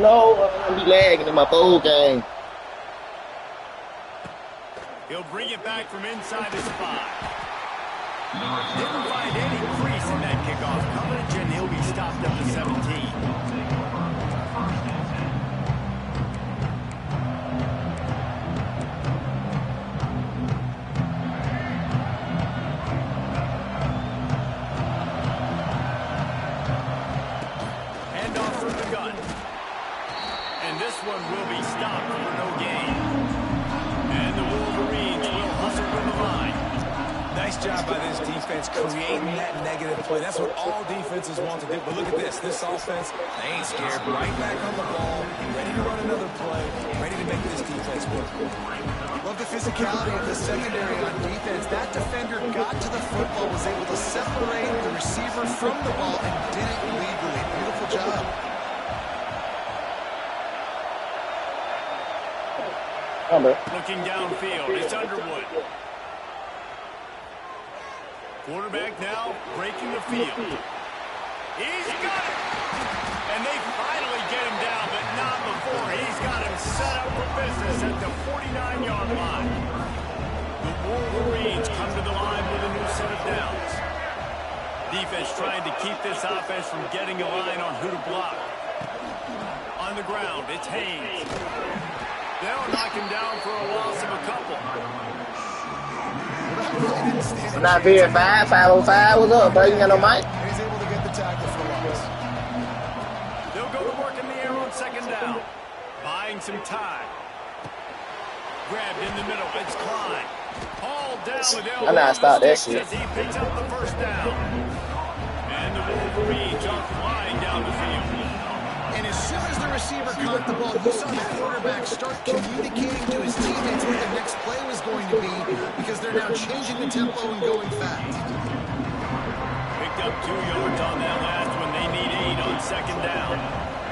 No, I'm gonna be lagging in my bowl game. He'll bring it back from inside his 5. Didn't find any crease in that kickoff coverage, and he'll be stopped up to 17. Handoff from the gun. And this one will be stopped for no gain. And the Wolverines will hustle to the line. Nice job by this defense creating that negative play. That's what all defenses want to do. But look at this. This offense, they ain't scared. Right back on the ball, ready to run another play, ready to make this defense work. Love the physicality of the secondary on defense. That defender got to the football, was able to separate the receiver from the ball, and did it legally. Beautiful job. Looking downfield, it's Underwood. Quarterback now breaking the field. He's got it! And they finally get him down, but not before. He's got him set up for business at the 49-yard line. The Wolverines come to the line with a new set of downs. Defense trying to keep this offense from getting a line on who to block. On the ground, it's Haynes. They'll knock him down for a loss of a couple. I'm not here, 505. What's up, bro? You got no mic? He's able to get the tackle for loss. They'll go to work in the air on second down. Buying some time. Grabbed in the middle. It's Klein. Hauled down with Elwood. I know I stopped that shit. As he picks up the first down. And the Wolverines are flying down the field. And as soon as the receiver caught the ball, you saw the quarterback start communicating to his teammates what the next play was going to be, because they're now changing the tempo and going fast. Picked up 2 yards on that last one. They need 8 on second down.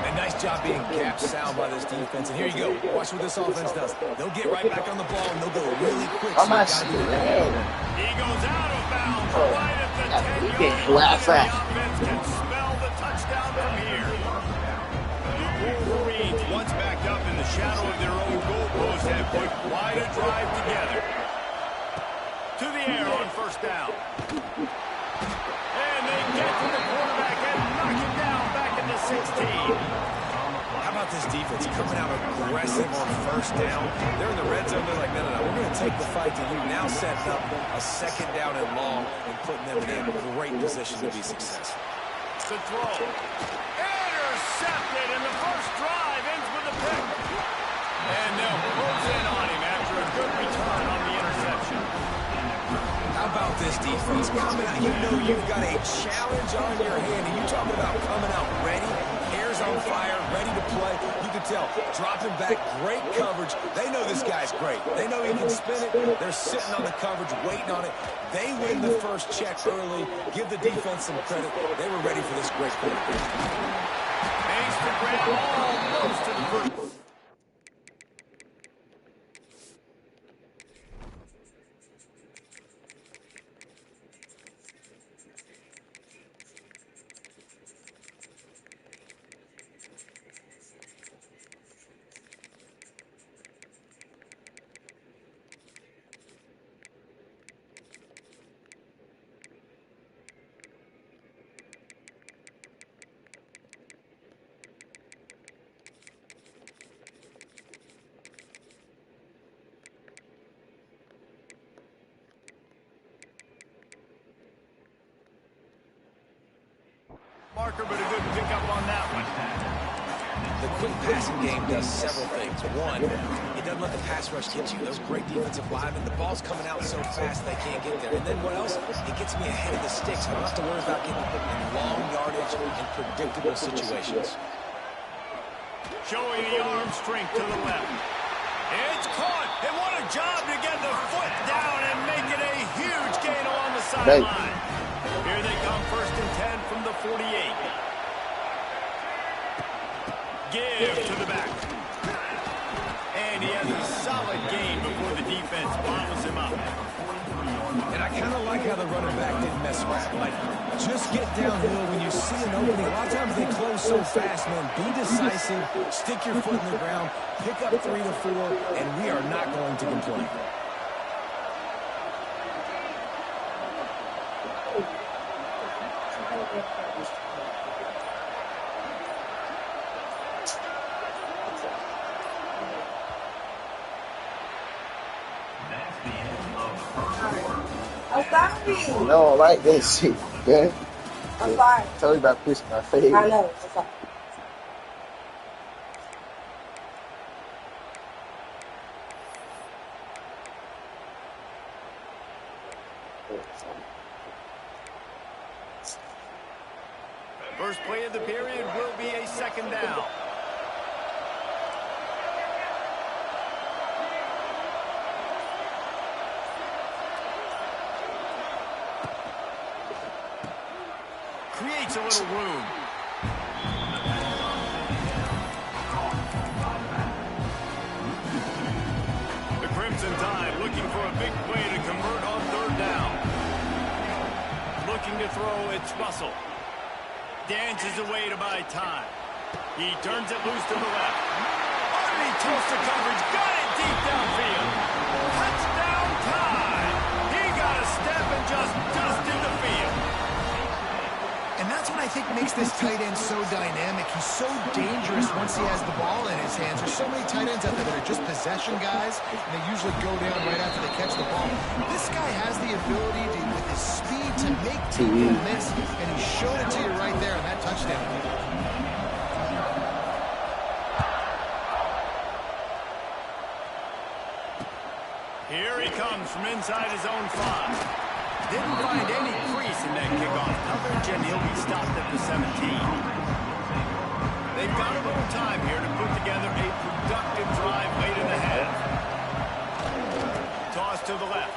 And nice job being capped sound by this defense. And here you go. Watch what this offense does. They'll get right back on the ball, and they'll go really quick. I'm not He goes out of bounds right at the 10-yard line. The offense can smell the touchdown from here. Wolverines, once backed up in the shadow of their own goalpost, have put quite a drive together. To the air on first down. And they get to the quarterback and knock him down back into 16. How about this defense coming out aggressive on first down? They're in the red zone. They're like, no, we're going to take the fight to you. Now setting up a second down and long and putting them in a great position to be successful. The throw. Intercepted, and the first drive ends with a pick. And they'll close in on him after a good return on the interception. How about this defense coming out? You know you've got a challenge on your hand, and you talk about coming out ready, hair's on fire, ready to play. You can tell, dropping back, great coverage. They know this guy's great. They know he can spin it. They're sitting on the coverage, waiting on it. They win the first check early. Give the defense some credit. They were ready for this great play. Makes the grab almost to the group. Marker, but a good pickup on that one. The quick passing game does several things. One, it doesn't let the pass rush get you. Those great defensive linemen, the ball's coming out so fast they can't get there. And then what else? It gets me ahead of the sticks. I don't have to worry about getting in long yardage and predictable situations. Showing the arm strength to the left. It's caught. And what a job to get the foot down and make it a huge gain along the sideline. Here they come, 1st and 10 from the 48. Give to the back. And he has a solid gain before the defense bottles him up. And I kind of like how the running back didn't mess around. Like, just get downhill when you see an opening. A lot of times they close so fast, man. Be decisive, stick your foot in the ground, pick up 3 to 4, and we are not going to complain. I'm sorry. No, I like this shit, okay? I'm sorry. Tell you about pushing my face. I know. I'm sorry. First play of the period will be a second down. Creates a little room. The Crimson Tide looking for a big play to convert on third down. Looking to throw, it's Russell. Dances away to buy time. He turns it loose to the left. Underneath toaster coverage, got it deep downfield. Touchdown Tide. He got a step and just dusted the field. And that's what I think makes this tight end so dynamic. He's so dangerous once he has the ball in his hands. There's so many tight ends out there that are just possession guys, and they usually go down right after they catch the ball. This guy has the ability to, with his speed, to make people miss, and he showed it to you right there on that touchdown. Here he comes from inside his own 5. Didn't find any crease in that kickoff coverage, and he'll be stopped at the 17. They've got a little time here to put together a productive drive late in the half. Toss to the left.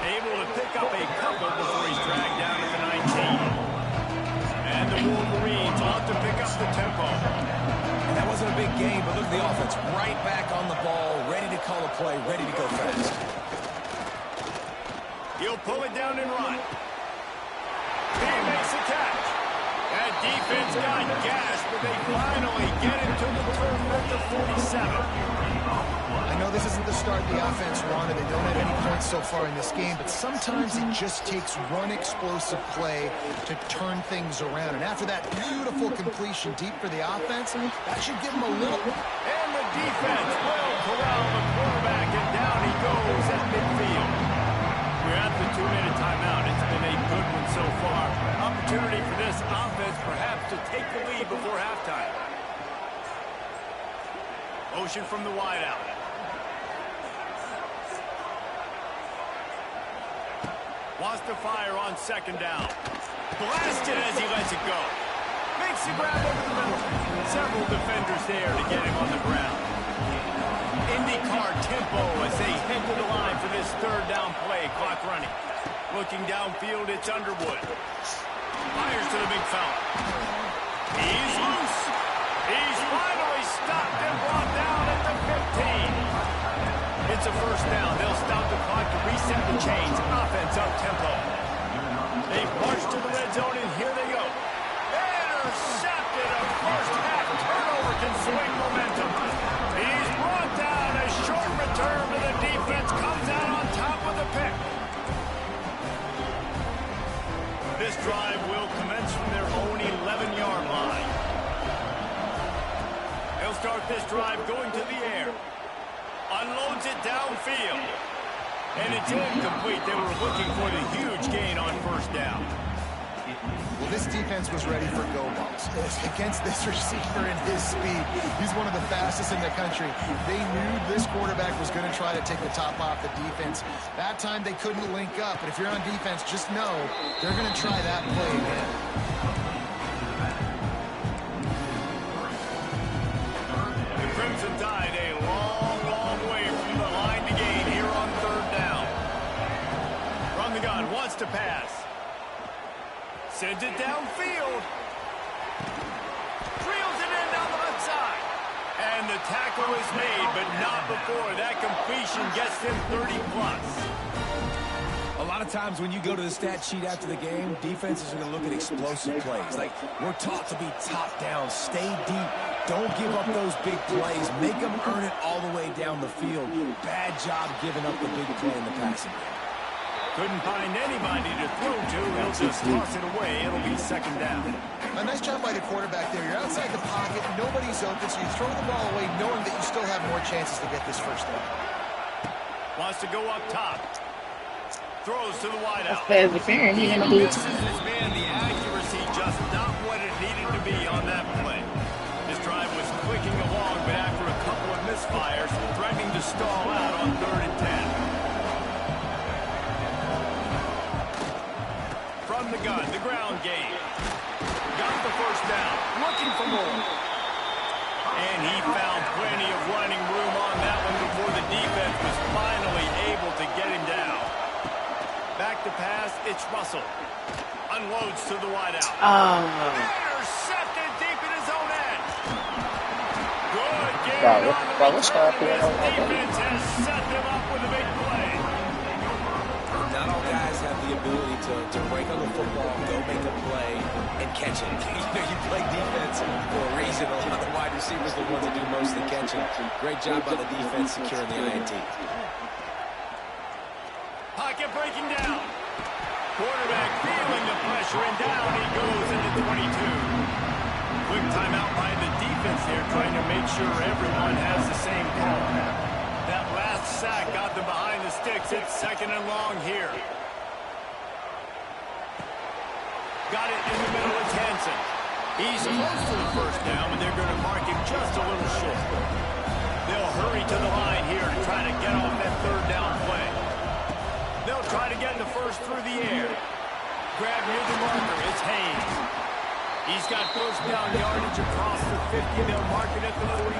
Able to pick up a couple before he's dragged down at the 19. And the Wolverines ought to pick up the tempo. And that wasn't a big game, but look at the offense. Right back on the ball, ready to call a play, ready to go fast. He'll pull it down and run. He makes a catch. That defense got gas, but they finally get him to the turf at the 47. I know this isn't the start the offense wanted. They don't have any points so far in this game, but sometimes it just takes one explosive play to turn things around. And after that beautiful completion deep for the offense, that should give them a little... And the defense will corral the quarterback, and down he goes at midfield. We're at the 2-minute timeout. It's been a good one so far. Opportunity for this offense perhaps to take the lead before halftime. Motion from the wideout. Wants to fire on second down. Blasted as he lets it go. Makes the grab over the middle. Several defenders there to get him on the ground. IndyCar tempo as they head to the line for this third down play. Clock running. Looking downfield, it's Underwood. Fires to the big fella. He's loose. He's finally stopped and brought down at the 15. It's a first down. They'll stop the clock to reset the chains. Offense up tempo. They march to the red zone, and here they go. Intercepted. A first half turnover can swing momentum. He's brought down. A short return to the defense. Comes out on top with a pick. This drive will commence from their own 11-yard line. They'll start this drive going to the air. Unloads it downfield. And it's incomplete. They were looking for the huge gain on first down. Well, this defense was ready for go balls. Against this receiver and his speed, he's one of the fastest in the country. They knew this quarterback was going to try to take the top off the defense. That time they couldn't link up, but if you're on defense, just know they're going to try that play again. The Crimson Tide a long, long way from the line to gain here on third down. From the gun, wants to pass. Sends it downfield. Drills it in down the left side. And the tackle is made, but not before that completion gets him 30+. A lot of times when you go to the stat sheet after the game, defenses are going to look at explosive plays. Like, we're taught to be top down, stay deep, don't give up those big plays, make them earn it all the way down the field. Bad job giving up the big play in the passing game. Couldn't find anybody to throw to. He'll just toss it away. It'll be second down. A nice job by the quarterback there. You're outside the pocket, nobody's open, so you throw the ball away knowing that you still have more chances to get this first down. Wants to go up top. Throws to the wideout. That's fast defense. He's gonna do. Misses his man. The accuracy just not what it needed to be on that play. His drive was clicking along, but after a couple of misfires, threatening to stall out on 3rd and 10. From the gun, the ground game. Got the first down. Looking for more. And he found plenty of running room on that one before the defense was finally able to get him down. Back to pass, it's Russell. Unloads to the wideout. Intercepted deep in his own end. Good game on the return. Defense has set them up with a big play. Not all guys have the ability to break on the football, go make a play, and catch it. You play defense for a reason. A lot of the wide receivers are the ones that do most of the catching. Great job by the defense securing the INT. Pocket breaking down. Quarterback feeling the pressure, and down he goes into 22. Quick timeout by the defense here, trying to make sure everyone has the same call. That last sack got them behind the sticks. It's 2nd and long here. Got it in the middle. It's Hansen. He's close to the first down, but they're going to mark him just a little short. They'll hurry to the line here to try to get off that 3rd down play. They'll try to get the first through the air. Grab near the marker. It's Haynes. He's got first down yardage across the 50. They'll mark it at the 49.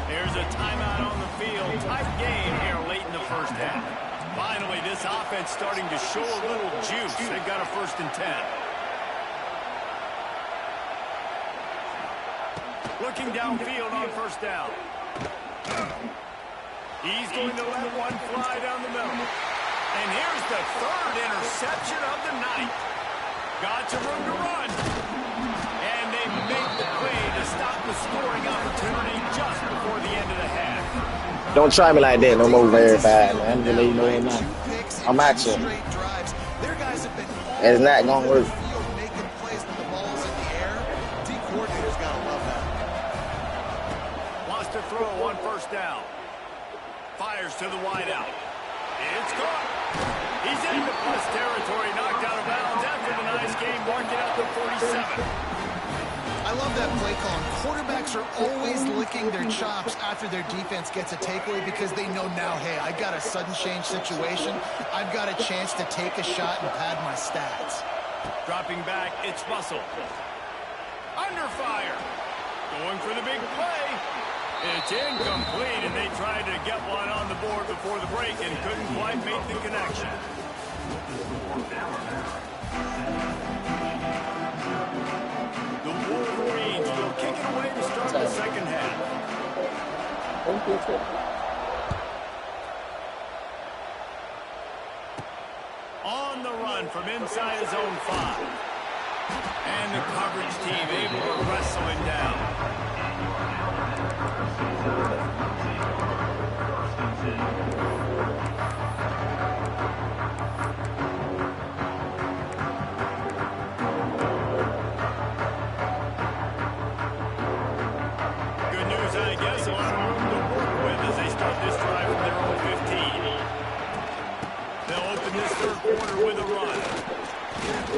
There's a timeout on the field. Tight game here late in the first half. Finally, this offense starting to show a little juice. They've got a 1st and 10. Looking downfield on first down. He's going to let one fly down the middle. And here's the 3rd interception of the night. Got some room to run. And they make the play to stop the scoring opportunity just before the end of the half. Don't try me like that no more very fast, man. Just let you know it now. I'm at you. It's not gonna work. Making plays with the balls in the air. D coordinator's gotta love that. Wants to throw on first down. Fires to the wideout. It's caught. He's into plus territory, knocked out of bounds after the nice game, marking out the 47. I love that play call. Quarterbacks are always licking their chops after their defense gets a takeaway because they know now, hey, I got a sudden change situation. I've got a chance to take a shot and pad my stats. Dropping back, it's Russell. Under fire. Going for the big play. It's incomplete, and they tried to get one on the board before the break and couldn't quite make the connection. The Wolverines will kick it away to start the second half. On the run from inside his own 5. And the coverage team able to wrestle him down. Good news, I guess, a lot of room to work with as they start this drive from their own 15. They'll open this 3rd quarter with a run.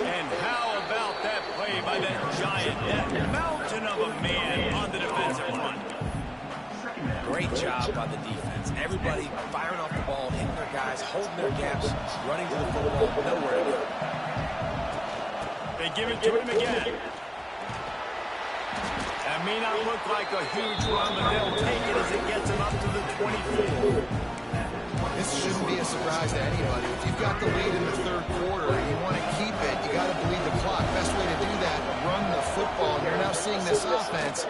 And how about that play by that giant, that mountain of a man on the defensive line? Great job by the defense. Everybody firing off the ball, hitting their guys, holding their gaps, running to the football, nowhere to go. They give it to him again. That may not look like a huge run, but they'll take it as it gets him up to the 24. This shouldn't be a surprise to anybody. If you've got the lead in the 3rd quarter and you want to keep it, you got to bleed the clock. Best way to do that, run the football. And you're now seeing this offense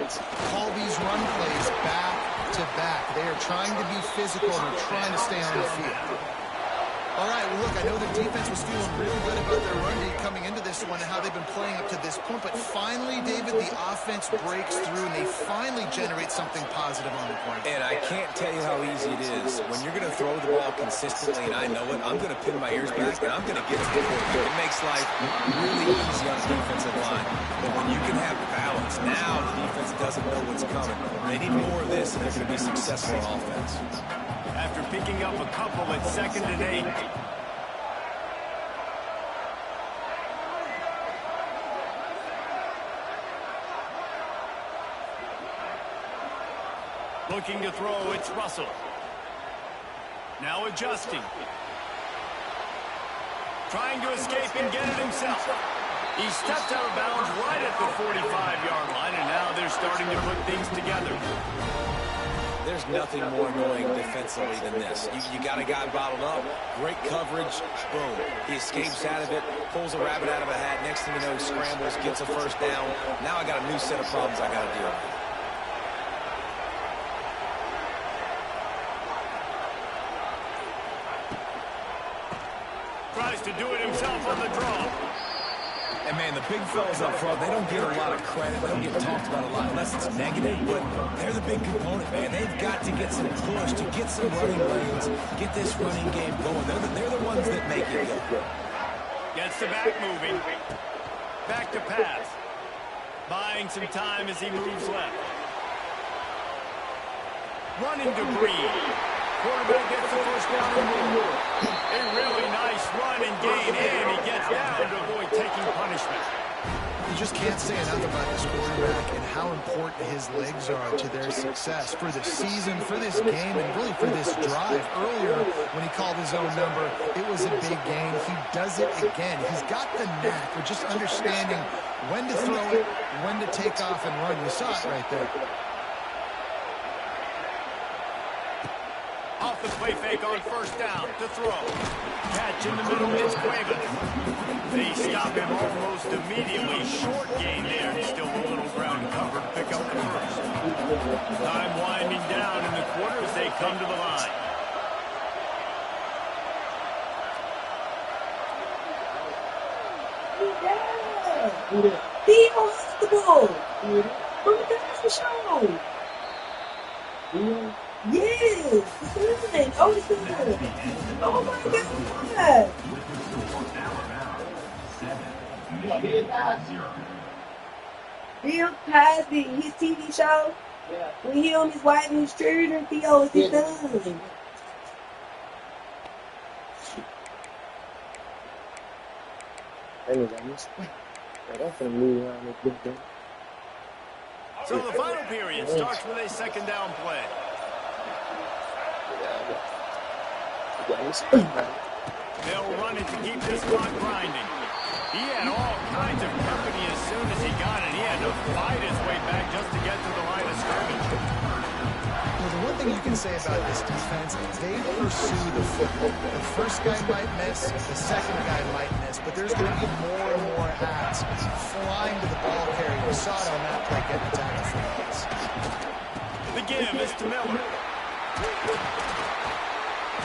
call these run plays back to back. They are trying to be physical. They're trying to stay on the field. All right, well, look, I know the defense was feeling really good about their run D coming into this one and how they've been playing up to this point, but finally, David, the offense breaks through and they finally generate something positive on the play. And I can't tell you how easy it is. When you're going to throw the ball consistently, and I know it, I'm going to pin my ears back, and I'm going to get to the quarterback. It makes life really easy on the defensive line. But when you can have balance, now the defense doesn't know what's coming. They need more of this if they're going to be successful on offense. After picking up a couple at 2nd and 8. Looking to throw, it's Russell. Now adjusting. Trying to escape and get it himself. He stepped out of bounds right at the 45-yard line, and now they're starting to put things together. There's nothing more annoying defensively than this. You got a guy bottled up, great coverage, boom. He escapes out of it, pulls a rabbit out of a hat. Next thing you know, he scrambles, gets a first down. Now I got a new set of problems I got to deal with. Tries to do it himself on the draw. And, man, the big fellas up front, they don't get a lot of credit. They don't get talked about a lot unless it's negative, but they're the big component, man. They've got to get some push, to get some running lanes, get this running game going. They're the ones that make it go. Gets the back moving. Back to pass. Buying some time as he moves left. Running to Green. Quarterback gets the first down and more. A really nice run and gain in. He gets down to avoid taking punishment. You just can't say enough about this quarterback and how important his legs are to their success for the season, for this game, and really for this drive. Earlier, when he called his own number, it was a big gain. He does it again. He's got the knack of just understanding when to throw it, when to take off and run. You saw it right there. Off the play fake on first down to throw. Catch in the middle, it's Cuevas. They stop him almost immediately. Short gain there. He's still a little ground cover to pick up the first. Time winding down in the quarter as they come to the line. Be hospitable. Look at that for show. Yes, it's good. Oh, it's good. Oh my God. Bill Cosby, his TV show. When he on his wife and his children, Theo is his son. So the final period starts with a second down play. They'll run it to keep this clock grinding. He had all kinds of company as soon as he got it. He had to fight his way back just to get to the line of scrimmage. Well, the one thing you can say about this defense, they pursue the football. The first guy might miss, the second guy might miss, but there's going to be more and more hats flying to the ball carrier. We saw it on that play getting tackled for us. The give is to Miller.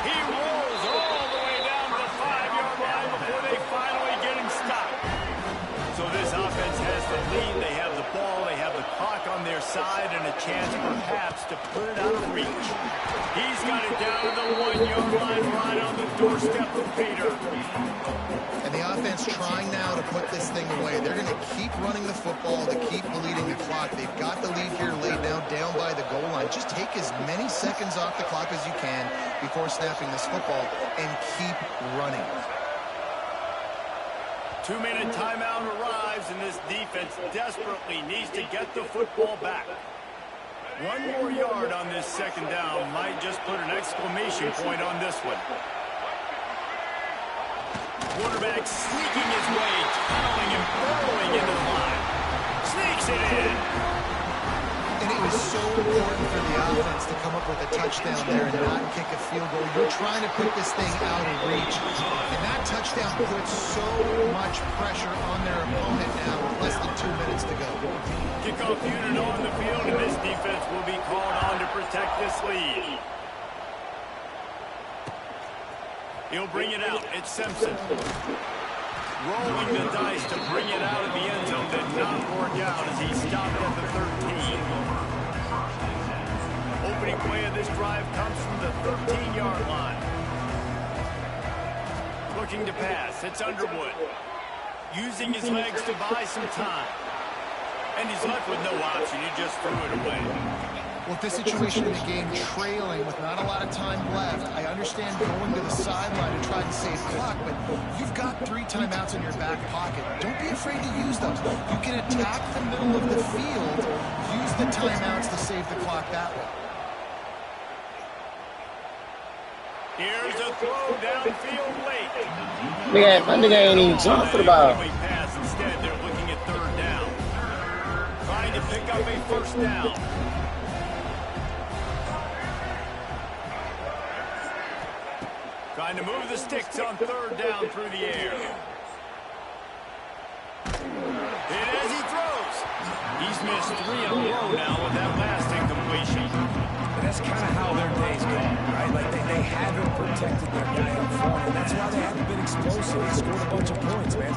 He rolls all the way down to the 5-yard line before they finally get him stopped. So this offense has the lead. They have the ball. They have the clock on their side and a chance perhaps to put it out of reach. He's got it down to the 1-yard line right on the doorstep of Peter. And the offense trying now to put this thing away. They're going to keep running the football to keep bleeding the clock. They've got the lead here laid down by the goal line. Just take as many seconds off the clock as you can before snapping this football and keep running. 2-minute timeout arrives, and this defense desperately needs to get the football back. One more yard on this second down might just put an exclamation point on this one. Quarterback sneaking his way, tunneling and burrowing into the line. Sneaks it in. And it was so important for the offense to come up with a touchdown there and not kick a field goal. You're trying to put this thing out of reach. And that touchdown puts so much pressure on their opponent now with less than 2 minutes to go. Kickoff unit on the field, and this defense will be called on to protect this lead. He'll bring it out. It's Simpson. Rolling the dice to bring it out of the end zone. Did not work out as he stopped at the 13. Opening play of this drive comes from the 13-yard line. Looking to pass. It's Underwood. Using his legs to buy some time. And he's left with no option. He just threw it away. Well, this situation in the game, trailing with not a lot of time left, I understand going to the sideline to try to save clock, but you've got 3 timeouts in your back pocket. Don't be afraid to use those. You can attack the middle of the field, use the timeouts to save the clock that way. Here's a throw downfield late. My nigga ain't even jump for the ball. Pass. Instead, they're looking at 3rd down. Trying to pick up a 1st down. Trying to move the sticks on 3rd down through the air. And as he throws, he's missed 3 in a row now with that last incompletion. And that's kind of how their day's gone, right? Like they haven't protected their guy up front, and that's why they haven't been explosive. They scored a bunch of points, man.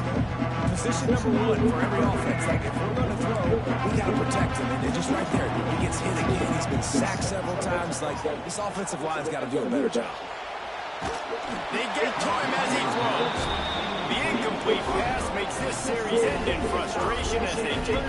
Position number 1 for every offense. Like, if we're going to throw, we got to protect him. And just right there, he gets hit again. He's been sacked several times. Like, this offensive line's got to do a better job. They get to him as he throws. The incomplete pass makes this series end in frustration as they take.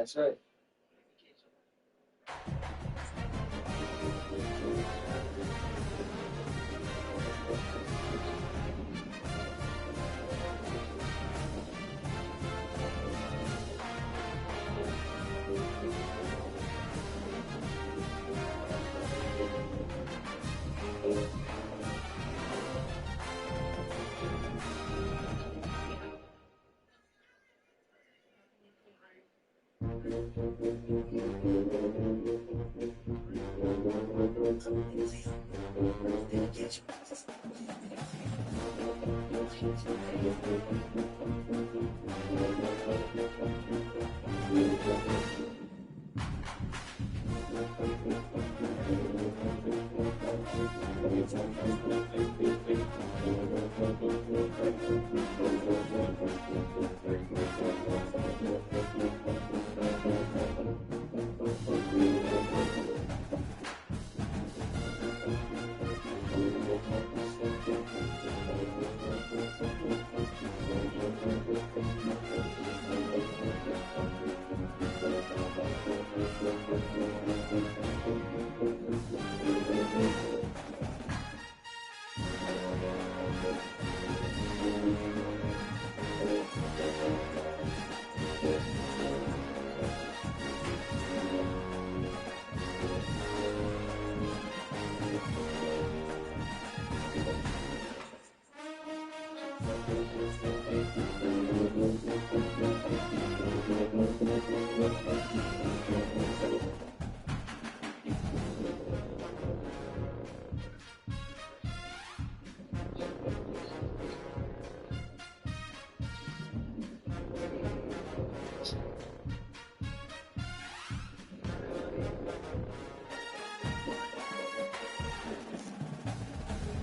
That's right.